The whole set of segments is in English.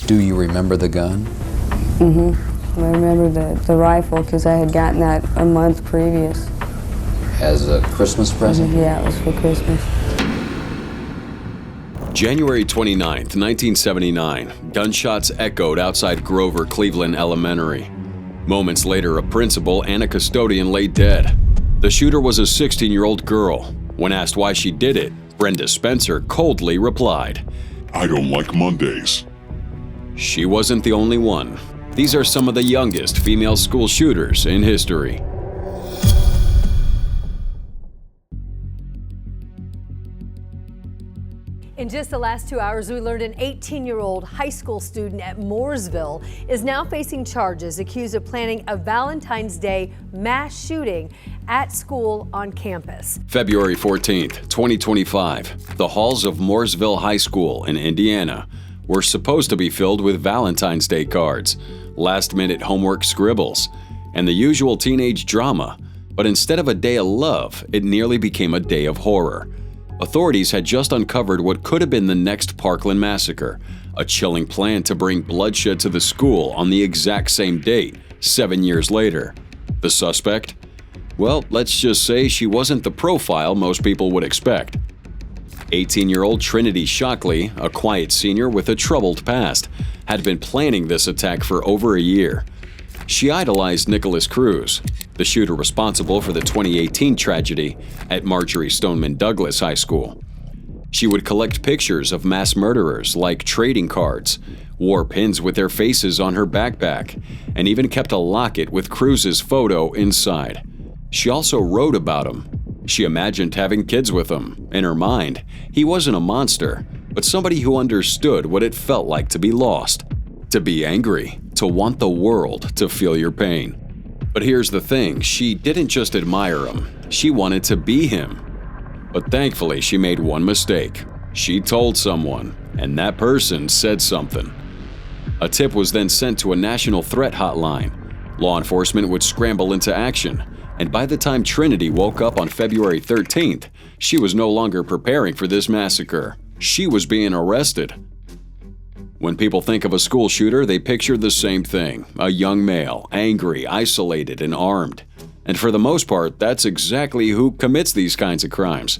Do you remember the gun? Mm-hmm. I remember the rifle because I had gotten that a month previous. As a Christmas present? Yeah, it was for Christmas. January 29th, 1979, gunshots echoed outside Grover Cleveland Elementary. Moments later, a principal and a custodian lay dead. The shooter was a 16-year-old girl. When asked why she did it, Brenda Spencer coldly replied, "I don't like Mondays." She wasn't the only one. These are some of the youngest female school shooters in history. In just the last 2 hours, we learned an 18-year-old high school student at Mooresville is now facing charges accused of planning a Valentine's Day mass shooting at school on campus. February 14th, 2025, the halls of Mooresville High School in Indiana were supposed to be filled with Valentine's Day cards, last-minute homework scribbles, and the usual teenage drama. But instead of a day of love, it nearly became a day of horror. Authorities had just uncovered what could have been the next Parkland massacre, a chilling plan to bring bloodshed to the school on the exact same date, 7 years later. The suspect? Well, let's just say she wasn't the profile most people would expect. 18-year-old Trinity Shockley, a quiet senior with a troubled past, had been planning this attack for over a year. She idolized Nicholas Cruz, the shooter responsible for the 2018 tragedy at Marjorie Stoneman Douglas High School. She would collect pictures of mass murderers like trading cards, wore pins with their faces on her backpack, and even kept a locket with Cruz's photo inside. She also wrote about him. She imagined having kids with him. In her mind, he wasn't a monster, but somebody who understood what it felt like to be lost, to be angry, to want the world to feel your pain. But here's the thing, she didn't just admire him, she wanted to be him. But thankfully, she made one mistake. She told someone, and that person said something. A tip was then sent to a national threat hotline. Law enforcement would scramble into action, and by the time Trinity woke up on February 13th, she was no longer preparing for this massacre. She was being arrested. When people think of a school shooter, they picture the same thing, a young male, angry, isolated, and armed. And for the most part, that's exactly who commits these kinds of crimes.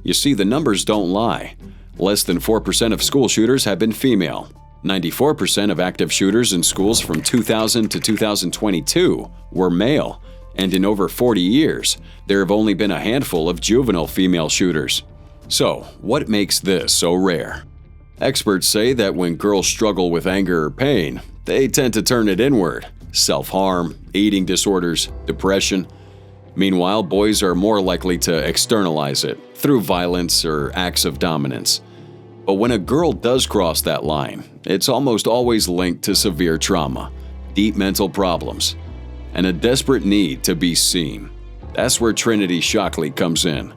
You see, the numbers don't lie. Less than 4% of school shooters have been female. 94% of active shooters in schools from 2000 to 2022 were male. And in over 40 years, there have only been a handful of juvenile female shooters. So, what makes this so rare? Experts say that when girls struggle with anger or pain, they tend to turn it inward. Self-harm, eating disorders, depression. Meanwhile, boys are more likely to externalize it through violence or acts of dominance. But when a girl does cross that line, it's almost always linked to severe trauma, deep mental problems, and a desperate need to be seen. That's where Trinity Shockley comes in.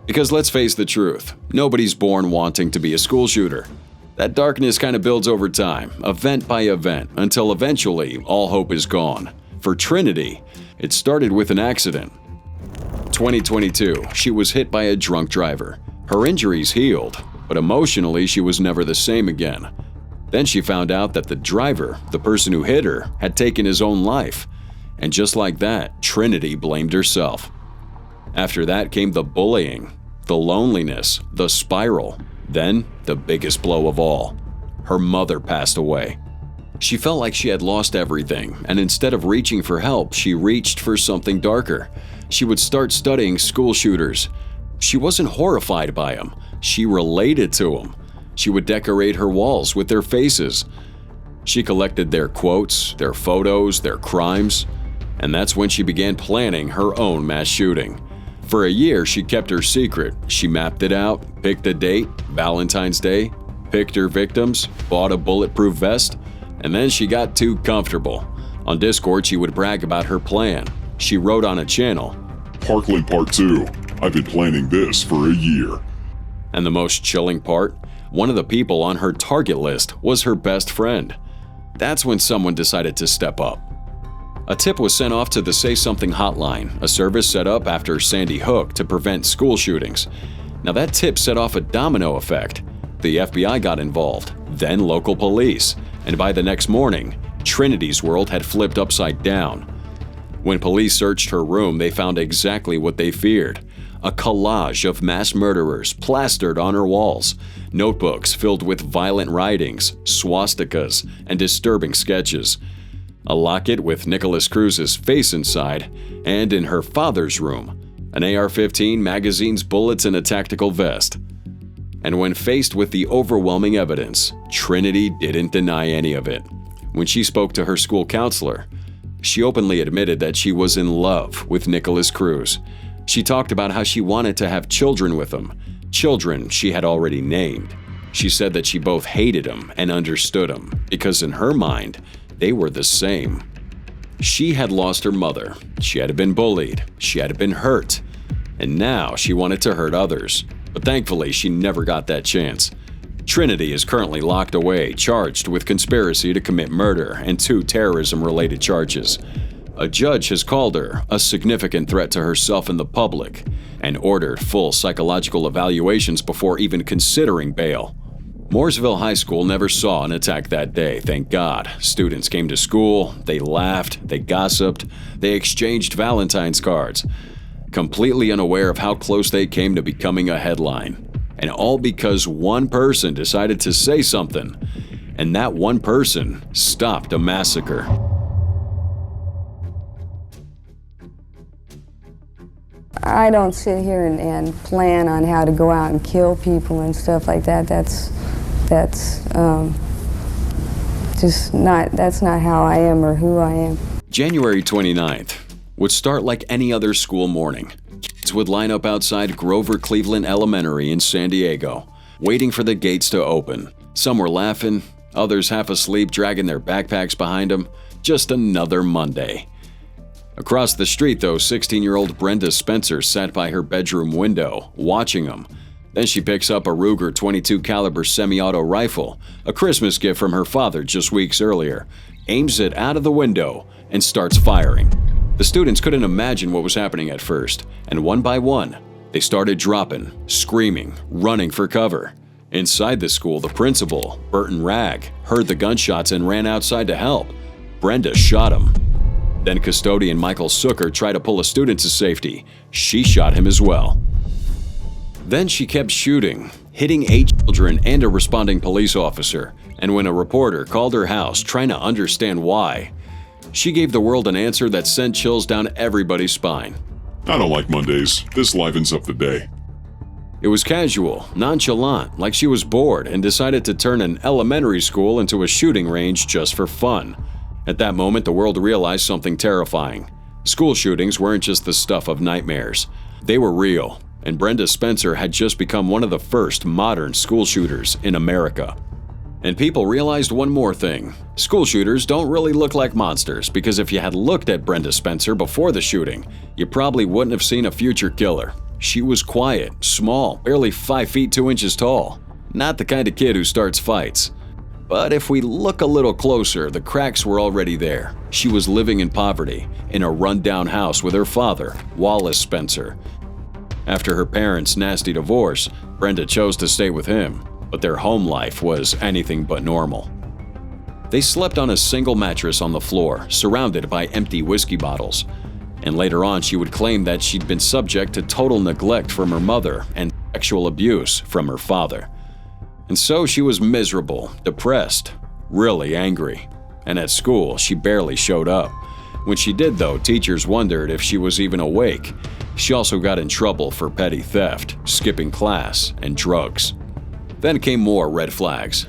Because let's face the truth, nobody's born wanting to be a school shooter. That darkness kind of builds over time, event by event, until eventually all hope is gone. For Trinity, it started with an accident. 2022, she was hit by a drunk driver. Her injuries healed, but emotionally she was never the same again. Then she found out that the driver, the person who hit her, had taken his own life. And just like that, Trinity blamed herself. After that came the bullying, the loneliness, the spiral. Then, the biggest blow of all. Her mother passed away. She felt like she had lost everything, and instead of reaching for help, she reached for something darker. She would start studying school shooters. She wasn't horrified by them. She related to them. She would decorate her walls with their faces. She collected their quotes, their photos, their crimes. And that's when she began planning her own mass shooting. For a year, she kept her secret. She mapped it out, picked a date, Valentine's Day, picked her victims, bought a bulletproof vest, and then she got too comfortable. On Discord, she would brag about her plan. She wrote on a channel, "Parkland Part 2. I've been planning this for a year." And the most chilling part, one of the people on her target list was her best friend. That's when someone decided to step up. A tip was sent off to the Say Something hotline, a service set up after Sandy Hook to prevent school shootings. Now that tip set off a domino effect. The FBI got involved, then local police, and by the next morning, Trinity's world had flipped upside down. When police searched her room, they found exactly what they feared: a collage of mass murderers plastered on her walls, notebooks filled with violent writings, swastikas, and disturbing sketches, a locket with Nicholas Cruz's face inside, and in her father's room, an AR-15, magazines, bullets, and a tactical vest. And when faced with the overwhelming evidence, Trinity didn't deny any of it. When she spoke to her school counselor, she openly admitted that she was in love with Nicholas Cruz. She talked about how she wanted to have children with him, children she had already named. She said that she both hated him and understood him, because in her mind, they were the same. She had lost her mother, she had been bullied, she had been hurt, and now she wanted to hurt others. But thankfully, she never got that chance. Trinity is currently locked away, charged with conspiracy to commit murder and 2 terrorism-related charges. A judge has called her a significant threat to herself and the public and ordered full psychological evaluations before even considering bail. Mooresville High School never saw an attack that day, thank God. Students came to school, they laughed, they gossiped, they exchanged Valentine's cards, completely unaware of how close they came to becoming a headline. And all because one person decided to say something, and that one person stopped a massacre. I don't sit here and plan on how to go out and kill people and stuff like that. That's not how I am or who I am. January 29th would start like any other school morning. Kids would line up outside Grover Cleveland Elementary in San Diego, waiting for the gates to open. Some were laughing, others half asleep, dragging their backpacks behind them. Just another Monday. Across the street, though, 16-year-old Brenda Spencer sat by her bedroom window, watching them. Then she picks up a Ruger .22 caliber semi-auto rifle, a Christmas gift from her father just weeks earlier, aims it out of the window, and starts firing. The students couldn't imagine what was happening at first, and one by one, they started dropping, screaming, running for cover. Inside the school, the principal, Burton Ragg, heard the gunshots and ran outside to help. Brenda shot him. Then custodian Michael Zucker tried to pull a student to safety. She shot him as well. Then she kept shooting, hitting 8 children and a responding police officer. And when a reporter called her house trying to understand why, she gave the world an answer that sent chills down everybody's spine. I don't like Mondays. This livens up the day. It was casual, nonchalant, like she was bored and decided to turn an elementary school into a shooting range just for fun. At that moment, the world realized something terrifying. School shootings weren't just the stuff of nightmares. They were real, and Brenda Spencer had just become one of the first modern school shooters in America. And people realized one more thing. School shooters don't really look like monsters, because if you had looked at Brenda Spencer before the shooting, you probably wouldn't have seen a future killer. She was quiet, small, barely 5 feet 2 inches tall. Not the kind of kid who starts fights. But if we look a little closer, the cracks were already there. She was living in poverty, in a rundown house with her father, Wallace Spencer. After her parents' nasty divorce, Brenda chose to stay with him, but their home life was anything but normal. They slept on a single mattress on the floor, surrounded by empty whiskey bottles. And later on, she would claim that she'd been subject to total neglect from her mother and sexual abuse from her father. And so she was miserable, depressed, really angry. And at school, she barely showed up. When she did, though, teachers wondered if she was even awake. She also got in trouble for petty theft, skipping class, and drugs. Then came more red flags.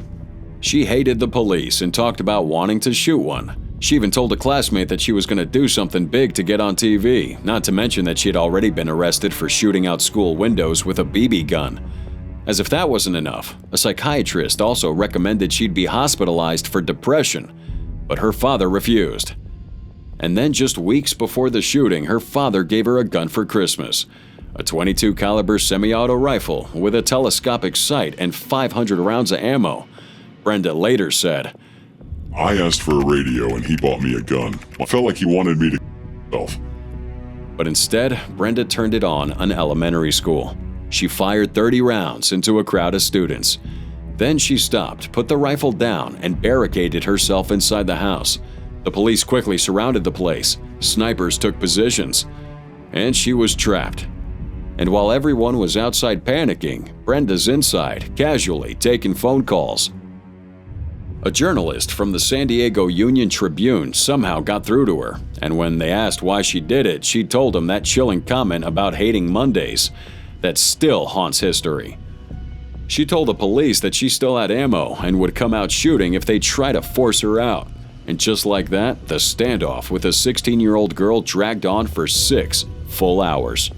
She hated the police and talked about wanting to shoot one. She even told a classmate that she was going to do something big to get on TV, not to mention that she had already been arrested for shooting out school windows with a BB gun. As if that wasn't enough, a psychiatrist also recommended she'd be hospitalized for depression, but her father refused. And then just weeks before the shooting, her father gave her a gun for Christmas, a .22 caliber semi-auto rifle with a telescopic sight and 500 rounds of ammo. Brenda later said, I asked for a radio and he bought me a gun. I felt like he wanted me to himself. But instead, Brenda turned it on an elementary school. She fired 30 rounds into a crowd of students. Then she stopped, put the rifle down, and barricaded herself inside the house. The police quickly surrounded the place. Snipers took positions, and she was trapped. And while everyone was outside panicking, Brenda's inside, casually taking phone calls. A journalist from the San Diego Union Tribune somehow got through to her, and when they asked why she did it, she told him that chilling comment about hating Mondays that still haunts history. She told the police that she still had ammo and would come out shooting if they tried to force her out. And just like that, the standoff with a 16-year-old girl dragged on for 6 full hours.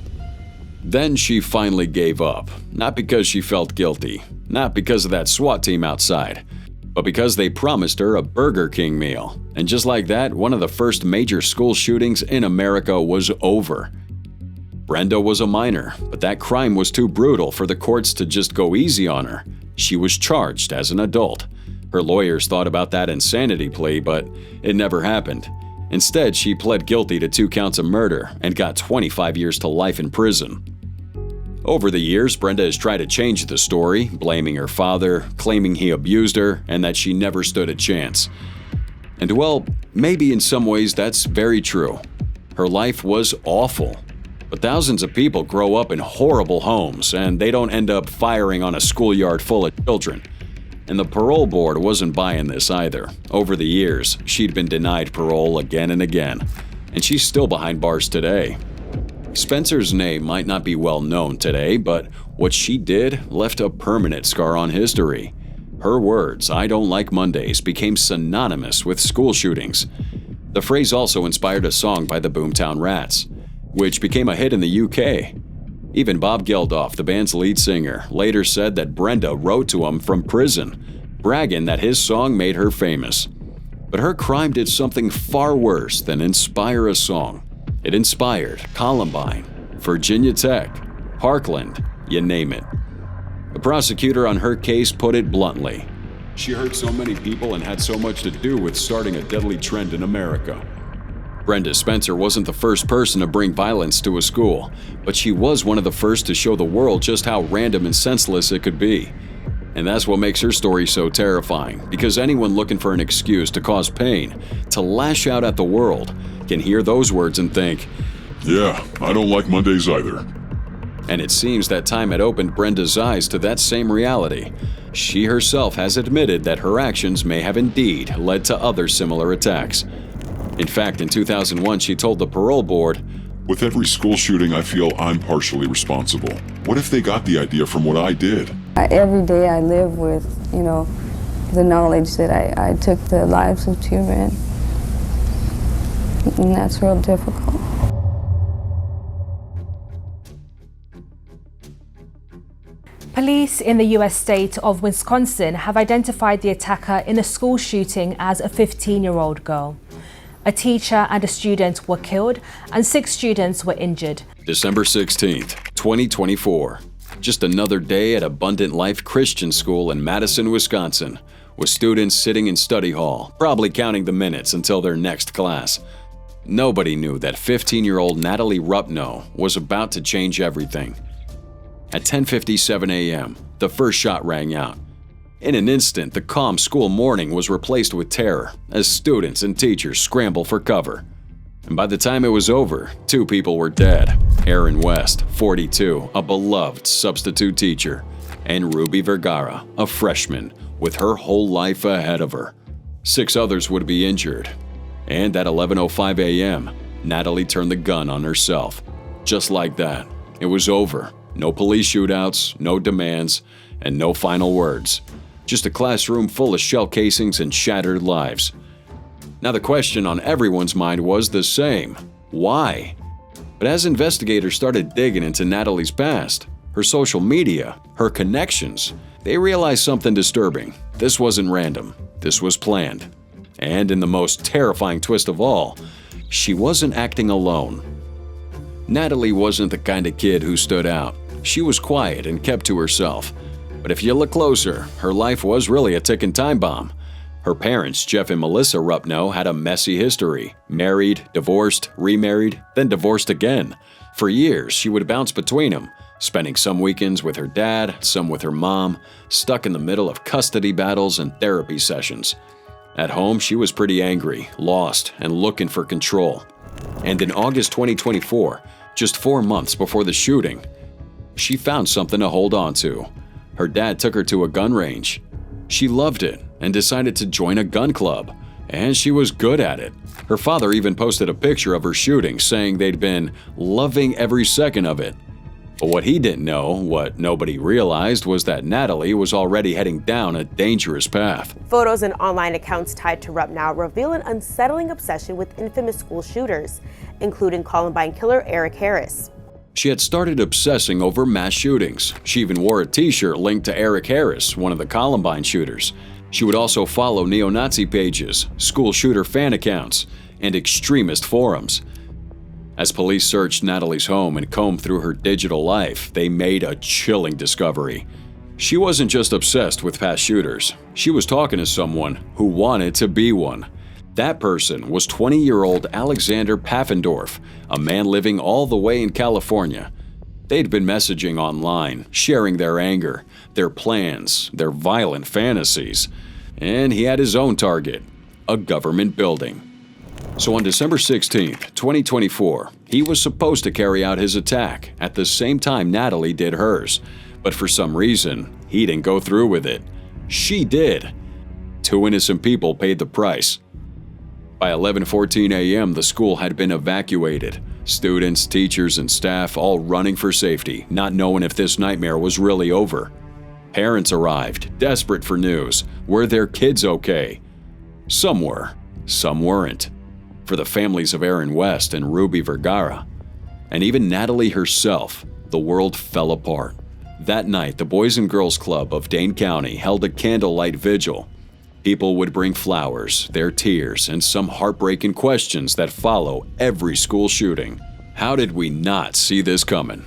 Then she finally gave up, not because she felt guilty, not because of that SWAT team outside, but because they promised her a Burger King meal. And just like that, one of the first major school shootings in America was over. Brenda was a minor, but that crime was too brutal for the courts to just go easy on her. She was charged as an adult. Her lawyers thought about that insanity plea, but it never happened. Instead, she pled guilty to 2 counts of murder and got 25 years to life in prison. Over the years, Brenda has tried to change the story, blaming her father, claiming he abused her, and that she never stood a chance. And well, maybe in some ways that's very true. Her life was awful. But thousands of people grow up in horrible homes, and they don't end up firing on a schoolyard full of children. And the parole board wasn't buying this either. Over the years, she'd been denied parole again and again, and she's still behind bars today. Spencer's name might not be well known today, but what she did left a permanent scar on history. Her words, "I don't like Mondays," became synonymous with school shootings. The phrase also inspired a song by the Boomtown Rats, which became a hit in the UK. Even Bob Geldof, the band's lead singer, later said that Brenda wrote to him from prison, bragging that his song made her famous. But her crime did something far worse than inspire a song. It inspired Columbine, Virginia Tech, Parkland, you name it. The prosecutor on her case put it bluntly. She hurt so many people and had so much to do with starting a deadly trend in America. Brenda Spencer wasn't the first person to bring violence to a school, but she was one of the first to show the world just how random and senseless it could be. And that's what makes her story so terrifying, because anyone looking for an excuse to cause pain, to lash out at the world, can hear those words and think, Yeah, I don't like Mondays either. And it seems that time had opened Brenda's eyes to that same reality. She herself has admitted that her actions may have indeed led to other similar attacks. In fact, in 2001, she told the parole board, With every school shooting, I feel I'm partially responsible. What if they got the idea from what I did? Every day I live with, the knowledge that I took the lives of children. And that's real difficult. Police in the U.S. state of Wisconsin have identified the attacker in a school shooting as a 15-year-old girl. A teacher and a student were killed, and 6 students were injured. December 16th, 2024. Just another day at Abundant Life Christian School in Madison, Wisconsin, with students sitting in study hall, probably counting the minutes until their next class. Nobody knew that 15-year-old Natalie Rupno was about to change everything. At 10:57 a.m., the first shot rang out. In an instant, the calm school morning was replaced with terror as students and teachers scrambled for cover. And by the time it was over, 2 people were dead. Aaron West, 42, a beloved substitute teacher, and Ruby Vergara, a freshman, with her whole life ahead of her. 6 others would be injured. And at 11:05 a.m., Natalie turned the gun on herself. Just like that, it was over. No police shootouts, no demands, and no final words. Just a classroom full of shell casings and shattered lives. Now the question on everyone's mind was the same. Why? But as investigators started digging into Natalie's past, her social media, her connections, they realized something disturbing. This wasn't random. This was planned. And in the most terrifying twist of all, she wasn't acting alone. Natalie wasn't the kind of kid who stood out. She was quiet and kept to herself. But if you look closer, her life was really a ticking time bomb. Her parents, Jeff and Melissa Rupno, had a messy history. Married, divorced, remarried, then divorced again. For years, she would bounce between them, spending some weekends with her dad, some with her mom, stuck in the middle of custody battles and therapy sessions. At home, she was pretty angry, lost, and looking for control. And in August 2024, just 4 months before the shooting, she found something to hold on to. Her dad took her to a gun range. She loved it and decided to join a gun club, and she was good at it. Her father even posted a picture of her shooting, saying they'd been loving every second of it. But what he didn't know, what nobody realized, was that Natalie was already heading down a dangerous path. Photos and online accounts tied to Rupno reveal an unsettling obsession with infamous school shooters, including Columbine killer Eric Harris. She had started obsessing over mass shootings. She even wore a t-shirt linked to Eric Harris, one of the Columbine shooters. She would also follow neo-Nazi pages, school shooter fan accounts, and extremist forums. As police searched Natalie's home and combed through her digital life, they made a chilling discovery. She wasn't just obsessed with past shooters. She was talking to someone who wanted to be one. That person was 20-year-old Alexander Pfaffendorf, a man living all the way in California. They'd been messaging online, sharing their anger, their plans, their violent fantasies. And he had his own target, a government building. So on December 16, 2024, he was supposed to carry out his attack at the same time Natalie did hers. But for some reason, he didn't go through with it. She did. 2 innocent people paid the price. By 11:14 a.m., the school had been evacuated. Students, teachers, and staff all running for safety, not knowing if this nightmare was really over. Parents arrived, desperate for news. Were their kids okay? Some were, some weren't. For the families of Aaron West and Ruby Vergara, and even Natalie herself, the world fell apart. That night, the Boys and Girls Club of Dane County held a candlelight vigil. People would bring flowers, their tears, and some heartbreaking questions that follow every school shooting. How did we not see this coming?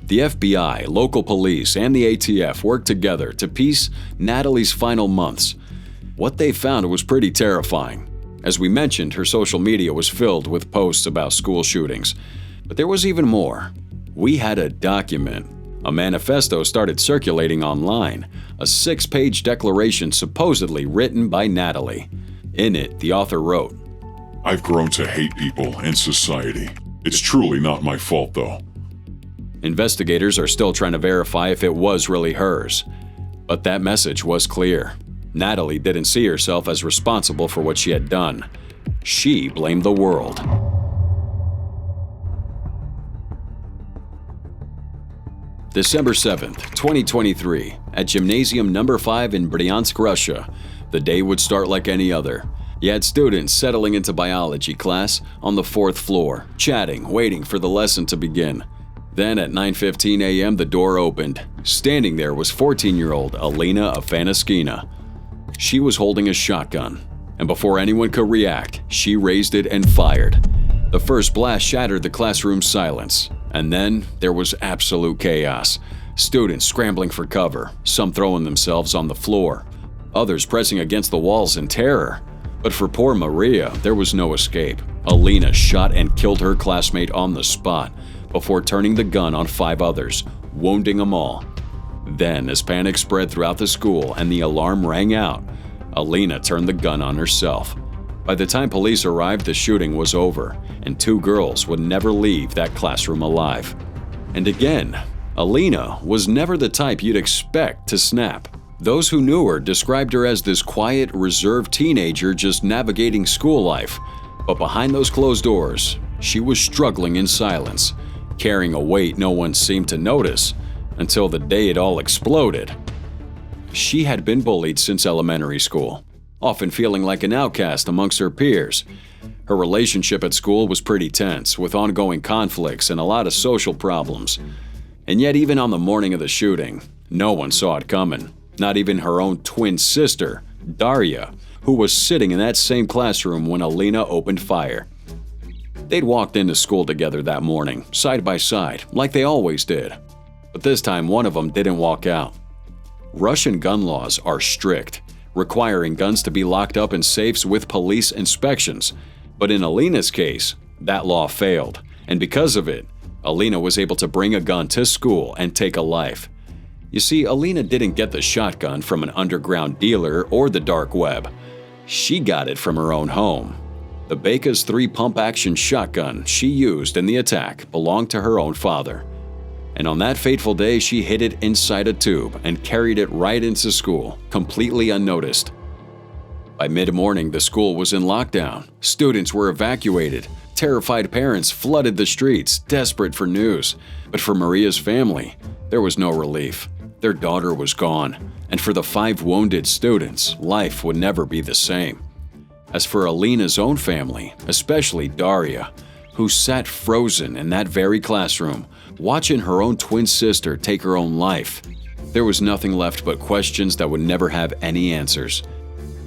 The FBI, local police, and the ATF worked together to piece Natalie's final months. What they found was pretty terrifying. As we mentioned, her social media was filled with posts about school shootings. But there was even more. We had a document. A manifesto started circulating online, a 6-page declaration supposedly written by Natalie. In it, the author wrote, I've grown to hate people and society. It's truly not my fault, though. Investigators are still trying to verify if it was really hers. But that message was clear. Natalie didn't see herself as responsible for what she had done. She blamed the world. December 7th, 2023, at Gymnasium No. 5 in Bryansk, Russia. The day would start like any other. You had students settling into biology class on the 4th floor, chatting, waiting for the lesson to begin. Then at 9:15 a.m. the door opened. Standing there was 14-year-old Alina Popova. She was holding a shotgun, and before anyone could react, she raised it and fired. The first blast shattered the classroom's silence, and then there was absolute chaos. Students scrambling for cover, some throwing themselves on the floor, others pressing against the walls in terror. But for poor Maria, there was no escape. Alina shot and killed her classmate on the spot before turning the gun on 5 others, wounding them all. Then, as panic spread throughout the school and the alarm rang out, Alina turned the gun on herself. By the time police arrived, the shooting was over, and 2 girls would never leave that classroom alive. And again, Alina was never the type you'd expect to snap. Those who knew her described her as this quiet, reserved teenager just navigating school life. But behind those closed doors, she was struggling in silence, carrying a weight no one seemed to notice until the day it all exploded. She had been bullied since elementary school, often feeling like an outcast amongst her peers. Her relationship at school was pretty tense, with ongoing conflicts and a lot of social problems. And yet, even on the morning of the shooting, no one saw it coming. Not even her own twin sister, Daria, who was sitting in that same classroom when Alina opened fire. They'd walked into school together that morning, side by side, like they always did. But this time, one of them didn't walk out. Russian gun laws are strict, requiring guns to be locked up in safes with police inspections. But in Alina's case, that law failed, and because of it, Alina was able to bring a gun to school and take a life. You see, Alina didn't get the shotgun from an underground dealer or the dark web. She got it from her own home. The Baker's 3-pump-action shotgun she used in the attack belonged to her own father. And on that fateful day, she hid it inside a tube and carried it right into school, completely unnoticed. By mid-morning, the school was in lockdown. Students were evacuated. Terrified parents flooded the streets, desperate for news. But for Maria's family, there was no relief. Their daughter was gone, and for the 5 wounded students, life would never be the same. As for Alina's own family, especially Daria, who sat frozen in that very classroom, watching her own twin sister take her own life, there was nothing left but questions that would never have any answers.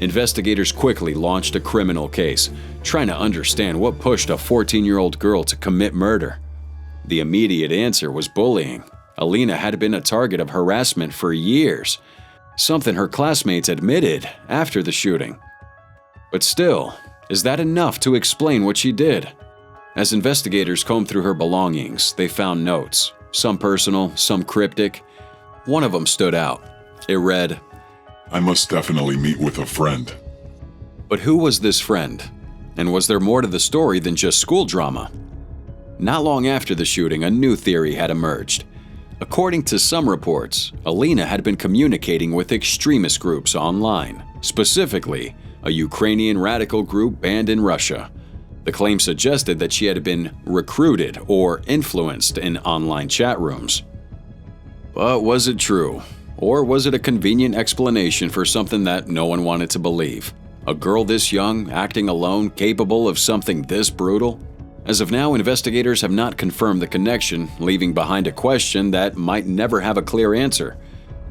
Investigators quickly launched a criminal case, trying to understand what pushed a 14-year-old girl to commit murder. The immediate answer was bullying. Alina had been a target of harassment for years, something her classmates admitted after the shooting. But still, is that enough to explain what she did? As investigators combed through her belongings, they found notes, some personal, some cryptic. One of them stood out. It read, I must definitely meet with a friend. But who was this friend? And was there more to the story than just school drama? Not long after the shooting, a new theory had emerged. According to some reports, Alina had been communicating with extremist groups online, specifically a Ukrainian radical group banned in Russia. The claim suggested that she had been recruited or influenced in online chat rooms. But was it true? Or was it a convenient explanation for something that no one wanted to believe? A girl this young, acting alone, capable of something this brutal? As of now, investigators have not confirmed the connection, leaving behind a question that might never have a clear answer.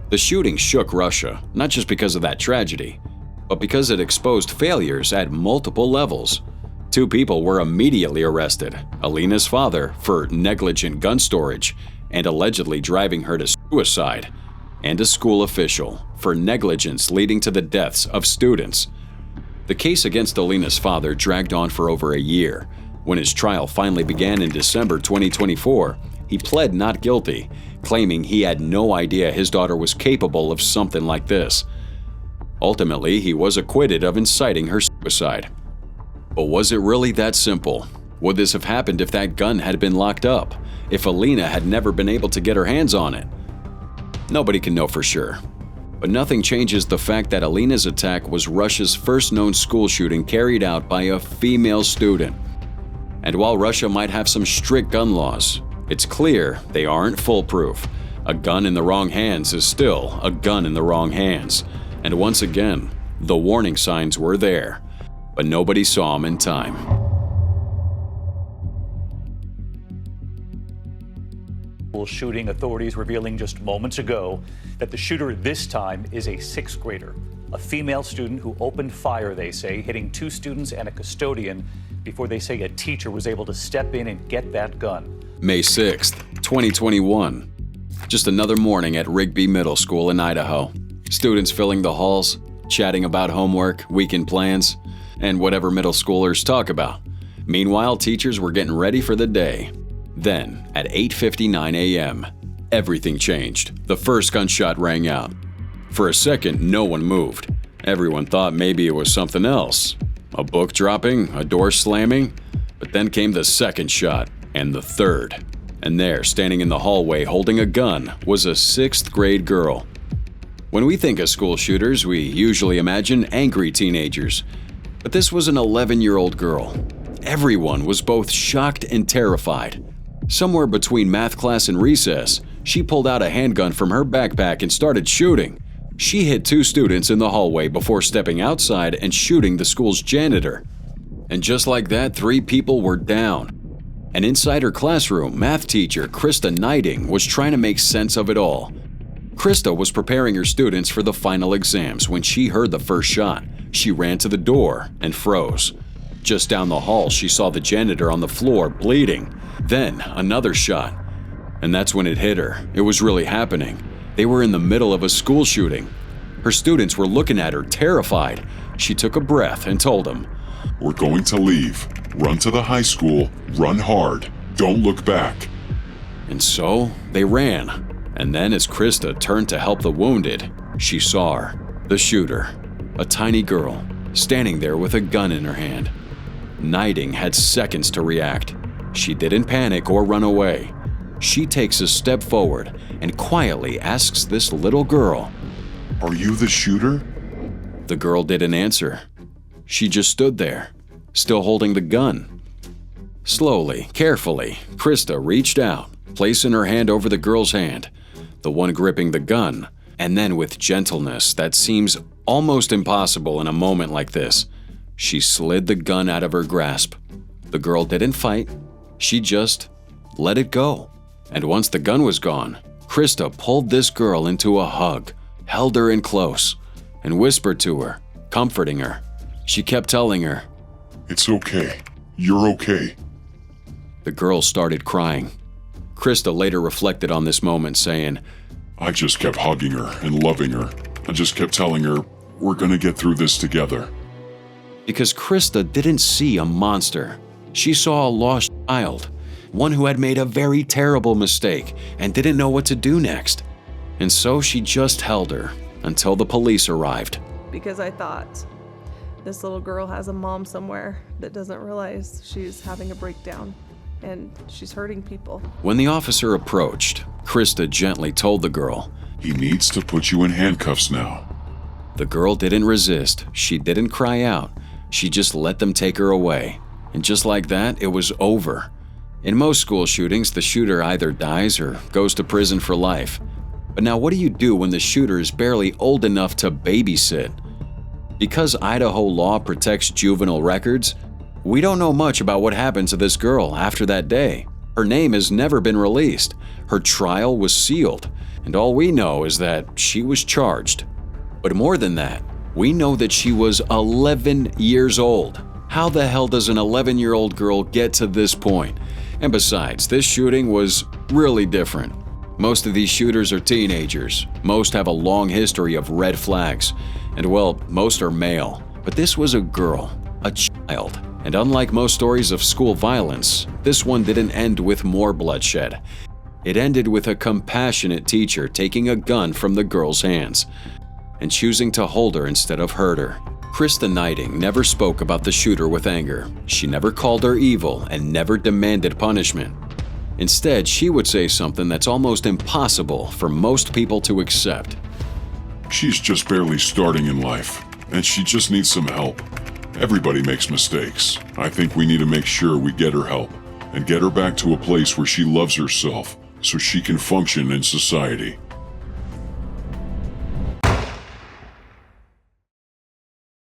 The shooting shook Russia, not just because of that tragedy, but because it exposed failures at multiple levels. 2 people were immediately arrested: Alina's father for negligent gun storage and allegedly driving her to suicide, and a school official for negligence leading to the deaths of students. The case against Alina's father dragged on for over a year. When his trial finally began in December 2024, he pled not guilty, claiming he had no idea his daughter was capable of something like this. Ultimately, he was acquitted of inciting her suicide. But was it really that simple? Would this have happened if that gun had been locked up? If Alina had never been able to get her hands on it? Nobody can know for sure. But nothing changes the fact that Alina's attack was Russia's first known school shooting carried out by a female student. And while Russia might have some strict gun laws, it's clear they aren't foolproof. A gun in the wrong hands is still a gun in the wrong hands. And once again, the warning signs were there, but nobody saw them in time. Shooting authorities revealing just moments ago that the shooter this time is a 6th grader, a female student who opened fire, they say, hitting 2 students and a custodian before they say a teacher was able to step in and get that gun. May 6th, 2021. Just another morning at Rigby Middle School in Idaho. Students filling the halls, chatting about homework, weekend plans, and whatever middle schoolers talk about. Meanwhile, teachers were getting ready for the day. Then, at 8:59 a.m., everything changed. The first gunshot rang out. For a second, no one moved. Everyone thought maybe it was something else. A book dropping, a door slamming. But then came the second shot, and the third. And there, standing in the hallway holding a gun, was a 6th grade girl. When we think of school shooters, we usually imagine angry teenagers. But this was an 11-year-old girl. Everyone was both shocked and terrified. Somewhere between math class and recess, she pulled out a handgun from her backpack and started shooting. She hit 2 students in the hallway before stepping outside and shooting the school's janitor. And just like that, 3 people were down. And inside her classroom, math teacher Krista Knighting was trying to make sense of it all. Krista was preparing her students for the final exams when she heard the first shot. She ran to the door and froze. Just down the hall, she saw the janitor on the floor bleeding. Then another shot. And that's when it hit her. It was really happening. They were in the middle of a school shooting. Her students were looking at her, terrified. She took a breath and told them, We're going to leave. Run to the high school. Run hard. Don't look back. And so they ran. And then as Krista turned to help the wounded, she saw her, the shooter, a tiny girl, standing there with a gun in her hand. Narrating had seconds to react. She didn't panic or run away. She takes a step forward and quietly asks this little girl, "Are you the shooter?" The girl didn't answer. She just stood there, still holding the gun. Slowly, carefully, Krista reached out, placing her hand over the girl's hand, the one gripping the gun, and then with gentleness that seems almost impossible in a moment like this, she slid the gun out of her grasp. The girl didn't fight. She just let it go. And once the gun was gone, Krista pulled this girl into a hug, held her in close, and whispered to her, comforting her. She kept telling her, "It's okay. You're okay." The girl started crying. Krista later reflected on this moment, saying, "I just kept hugging her and loving her. I just kept telling her, we're gonna get through this together." Because Krista didn't see a monster. She saw a lost child, one who had made a very terrible mistake and didn't know what to do next. And so she just held her until the police arrived. Because I thought, this little girl has a mom somewhere that doesn't realize she's having a breakdown and she's hurting people. When the officer approached, Krista gently told the girl, "He needs to put you in handcuffs now." The girl didn't resist. She didn't cry out. She just let them take her away. And just like that, it was over. In most school shootings, the shooter either dies or goes to prison for life. But now what do you do when the shooter is barely old enough to babysit? Because Idaho law protects juvenile records, we don't know much about what happened to this girl after that day. Her name has never been released. Her trial was sealed. And all we know is that she was charged. But more than that, we know that she was 11 years old. How the hell does an 11-year-old girl get to this point? And besides, this shooting was really different. Most of these shooters are teenagers. Most have a long history of red flags. And well, most are male. But this was a girl, a child. And unlike most stories of school violence, this one didn't end with more bloodshed. It ended with a compassionate teacher taking a gun from the girl's hands and choosing to hold her instead of hurt her. Krista Narrating never spoke about the shooter with anger. She never called her evil and never demanded punishment. Instead, she would say something that's almost impossible for most people to accept. "She's just barely starting in life, and she just needs some help. Everybody makes mistakes. I think we need to make sure we get her help and get her back to a place where she loves herself so she can function in society."